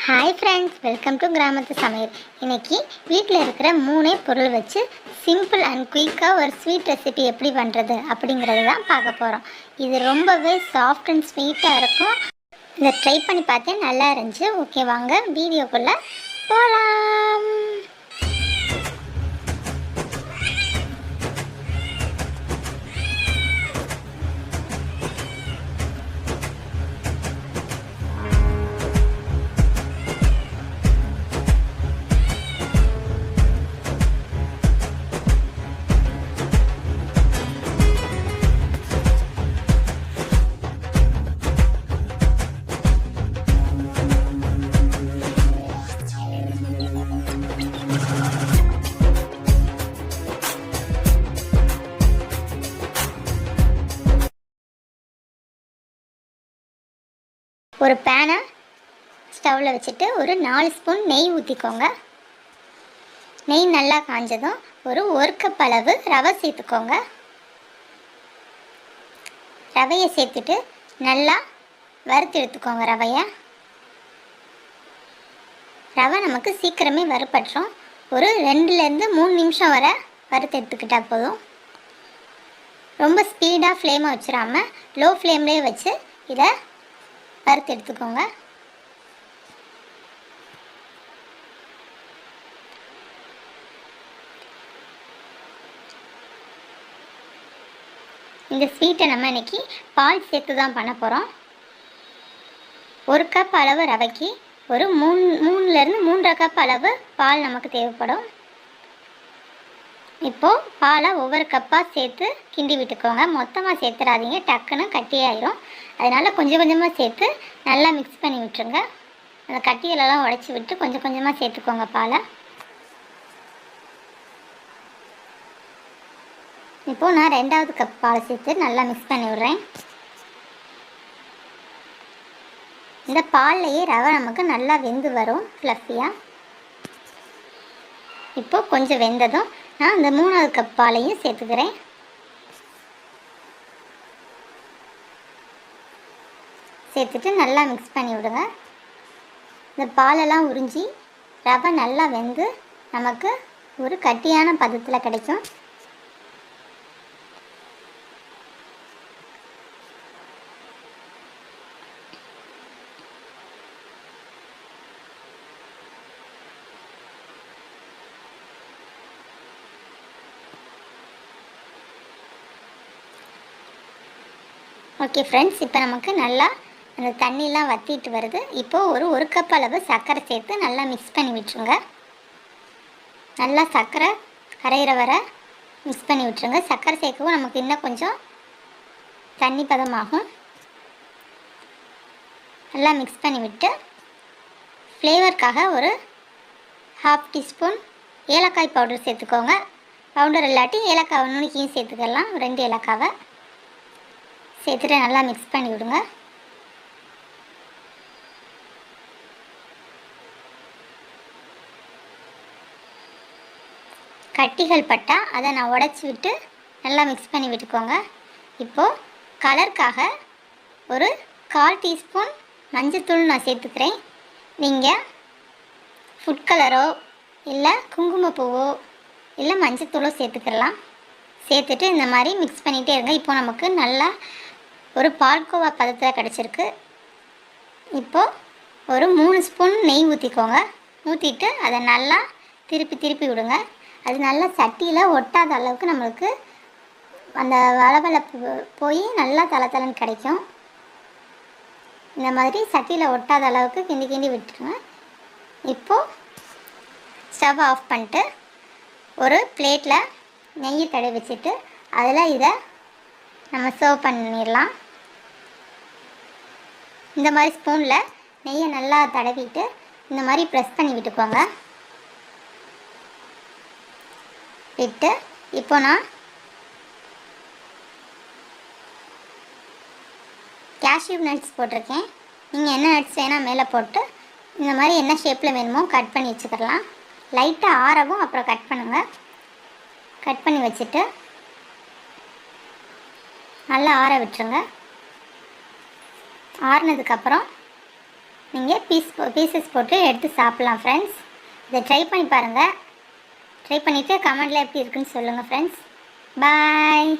Hi friends, welcome to கிராமத்து சமையல். இன்றைக்கி வீட்டில் இருக்கிற 3 பொருள் வச்சு சிம்பிள் அண்ட் குயிக்காக ஒரு ஸ்வீட் ரெசிபி எப்படி பண்ணுறது அப்படிங்கிறது தான் பார்க்க போகிறோம். இது ரொம்பவே சாஃப்ட் அண்ட் ஸ்வீட்டாக இருக்கும். இதை ட்ரை பண்ணி பார்த்தேன், நல்லா இருந்துச்சு. ஓகே, வாங்க வீடியோக்குள்ளே போகலாம். ஒரு பேனை ஸ்டவ்வில் வச்சுட்டு ஒரு 4 ஸ்பூன் நெய் ஊற்றிக்கோங்க. நெய் நல்லா காஞ்சதும் ஒரு கப் அளவு ரவை சேர்த்துக்கோங்க. ரவையை சேர்த்துட்டு நல்லா வறுத்து எடுத்துக்கோங்க. ரவை நமக்கு சீக்கிரமே வறுபட்டுரும். ஒரு 2லேருந்து 3 நிமிஷம் வரை வறுத்து எடுத்துக்கிட்டால் போதும். ரொம்ப ஸ்பீடாக ஃப்ளேமை வச்சிடாமல் லோ ஃப்ளேம்லேயே வச்சு இதை வறுத்து எடுத்துக்கோங்க. இந்த ஸ்வீட்டை நம்ம இன்றைக்கி பால் சேர்த்து தான் பண்ண போகிறோம். 1 கப் அளவு ரவைக்கு ஒரு 3லேருந்து 3.5 கப் அளவு பால் நமக்கு தேவைப்படும். இப்போது பாலை ஒவ்வொரு கப்பாக சேர்த்து கிண்டி விட்டுக்கோங்க. மொத்தமாக சேர்த்துடாதீங்க, டக்குன்னு கட்டியாயிரும். அதனால் கொஞ்சம் கொஞ்சமாக சேர்த்து நல்லா மிக்ஸ் பண்ணி விட்டுருங்க. அந்த கட்டிகளெல்லாம் உடச்சி விட்டு கொஞ்சம் கொஞ்சமாக சேர்த்துக்கோங்க பாலை. இப்போது நான் 2வது கப் பாலை சேர்த்து நல்லா மிக்ஸ் பண்ணி விடுறேன். இந்த பால்லையே ரவை நமக்கு நல்லா வெந்து வரும் ஃப்ளஃபியாக. இப்போது கொஞ்சம் வெந்ததும் நான் இந்த 3வது கப் பாலையும் சேர்த்துக்கிறேன். சேர்த்துட்டு நல்லா மிக்ஸ் பண்ணி விடுங்க. இந்த பாலெல்லாம் உறிஞ்சி ரவை நல்லா வெந்து நமக்கு ஒரு கட்டியான பதத்தில் கிடைக்கும். ஓகே ஃப்ரெண்ட்ஸ், இப்போ நமக்கு நல்லா அந்த தண்ணிலாம் வற்றிட்டு வருது. இப்போது ஒரு கப் அளவு சர்க்கரை சேர்த்து நல்லா மிக்ஸ் பண்ணி விட்டுருங்க. நல்லா சர்க்கரை கரையிற வர மிக்ஸ் பண்ணி விட்டுருங்க. சர்க்கரை சேர்க்கவும் நமக்கு இன்னும் கொஞ்சம் தண்ணி பதமாகும். நல்லா மிக்ஸ் பண்ணி விட்டு ஃப்ளேவருக்காக ஒரு 1/2 டீஸ்பூன் ஏலக்காய் பவுடர் சேர்த்துக்கோங்க. பவுடர் இல்லாட்டி ஏலக்காய் நுணுக்கியும் சேர்த்துக்கலாம். 2 ஏலக்காவை சேர்த்துட்டு நல்லா மிக்ஸ் பண்ணி விடுங்க. கட்டிகள் பட்டால் அதை நான் உடச்சி விட்டு நல்லா மிக்ஸ் பண்ணி விட்டுக்கோங்க. இப்போது கலருக்காக ஒரு 1/4 டீஸ்பூன் மஞ்சத்தூள் நான் சேர்த்துக்கிறேன். நீங்கள் ஃபுட் கலரோ இல்லை குங்குமப்பூவோ இல்லை மஞ்சத்தூளோ சேர்த்துக்கலாம். சேர்த்துட்டு இந்த மாதிரி மிக்ஸ் பண்ணிகிட்டே இருங்க. இப்போ நமக்கு நல்லா ஒரு பால்கோவா பதத்தில் கிடச்சிருக்கு. இப்போது ஒரு 3 ஸ்பூன் நெய் ஊற்றிக்கோங்க. ஊற்றிட்டு அதை நல்லா திருப்பி விடுங்க. அது நல்லா சட்டியில் ஒட்டாத அளவுக்கு நம்மளுக்கு அந்த வளவளப்பு போய் நல்லா தளன்னு கிடைக்கும். இந்த மாதிரி சட்டியில் ஒட்டாத அளவுக்கு கிண்டி விட்டுருங்க. இப்போது ஸ்டவ் ஆஃப் பண்ணிட்டு ஒரு பிளேட்டில் நெய்யை தடவி வச்சுட்டு அதில் இதை நம்ம சர்வ் பண்ணிடலாம். இந்த மாதிரி ஸ்பூனில் நெய்யை நல்லா தடவிட்டு இந்த மாதிரி ப்ரெஸ் பண்ணி விட்டுக்கோங்க. விட்டு இப்போ நான் கேஷ்யூ நட்ஸ் போட்டிருக்கேன். நீங்கள் என்ன நட்ஸ் வேணால் மேலே போட்டு இந்த மாதிரி என்ன ஷேப்பில் வேணுமோ கட் பண்ணி வச்சுக்கலாம். லைட்டாக ஆறவும் அப்புறம் கட் பண்ணுங்கள். கட் பண்ணி வச்சுட்டு நல்லா ஆற விட்டுருங்க. ஆறுனதுக்கப்புறம் நீங்கள் பீசஸ் போட்டு எடுத்து சாப்பிட்லாம் ஃப்ரெண்ட்ஸ். இதை ட்ரை பண்ணி பாருங்கள். ட்ரை பண்ணிவிட்டு கமெண்டில் எப்படி இருக்குன்னு சொல்லுங்கள் ஃப்ரெண்ட்ஸ். பாய்.